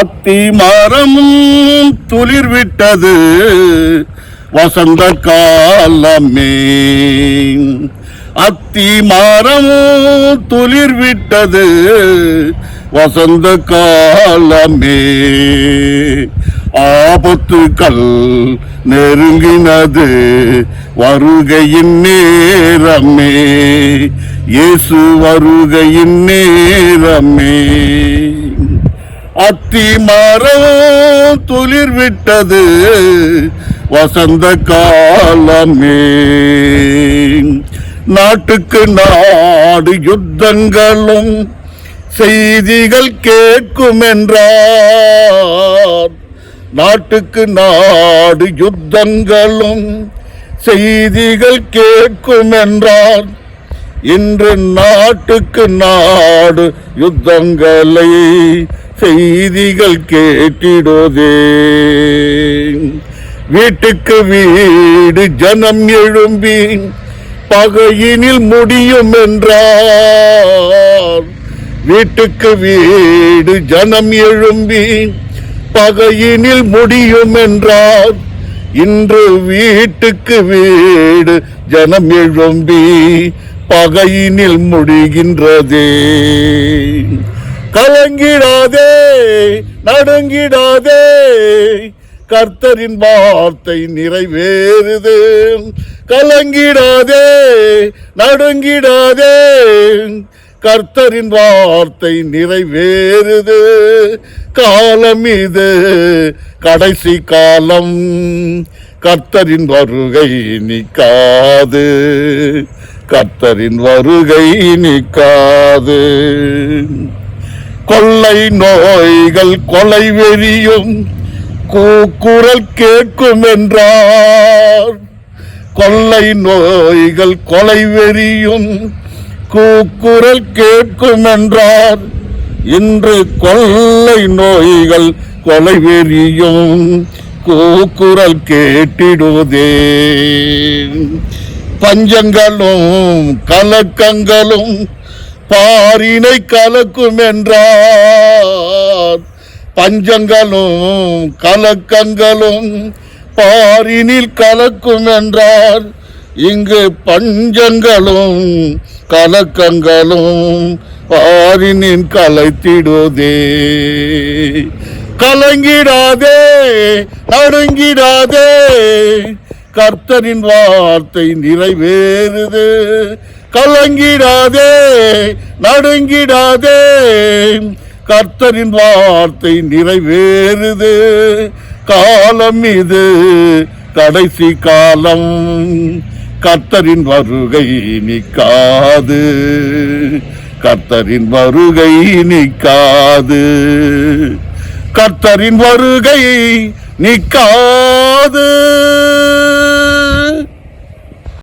அத்தி மரமும் துளிர் விட்டது வசந்த காலமே. அத்தி மரமும் துளிர் விட்டது வசந்த காலமே. ஆபத்துக்கள் நெருங்கினது வருகையின் நேரமே. இயேசு வருகையின் நேரமே. அத்தி மரம் துளிர் விட்டது வசந்த காலமே. நாட்டுக்கு நாடு யுத்தங்களும் செய்திகள் கேட்கும் என்றார். நாட்டுக்கு நாடு யுத்தங்களும் செய்திகள் கேட்கும் என்றார். இன்று நாட்டுக்கு நாடு யுத்தங்களை செய்திகள் கேட்டிடுதே. வீட்டுக்கு வீடு ஜனம் எழும்பி பகையினில் முடியும் என்றார். வீட்டுக்கு வீடு ஜனம் எழும்பி பகையினில் முடியும் என்றார். இன்று வீட்டுக்கு வீடு ஜனம் எழும்பி பகையினில் முடிகின்றதே. கலங்கிடாதே, நடுங்கிடாதே, கர்த்தரின் வார்த்தை நிறைவேறுது. கலங்கிடாதே, நடுங்கிடாதே, கர்த்தரின் வார்த்தை நிறைவேறுது. காலம் இது கடைசி காலம், கர்த்தரின் வருகை நிற்காது. கர்த்தரின் வருகை நிற்காது. கொள்ளை நோய்கள் கொலை வெறியும் கூக்குரல் கேட்கும் என்றார். கொள்ளை நோய்கள் கொலை வெறியும் கூக்குரல் கேட்கும் என்றார். இன்று கொள்ளை நோய்கள் கொலை வெறியும் கூக்குரல் கேட்டிடுதே. பஞ்சங்களும் கலக்கங்களும் பாரினை கலக்கும் என்றார். பஞ்சங்களும் கலக்கங்களும் பாரினில் கலக்கும் என்றார். இங்கு பஞ்சங்களும் கலக்கங்களும் பாரினில் கலைத்திடுதே. கலங்கிடாதே, நடுங்கிடாதே, கர்த்தரின் வார்த்தை நிறைவேறுது. கலங்கிடாதே, நடுங்கிடாதே, கர்த்தரின் வார்த்தை நிறைவேறுது. காலம் இது கடைசி காலம், கர்த்தரின் வருகை நிற்காது. கர்த்தரின் வருகை நிற்காது. கர்த்தரின் வருகை நிற்காது.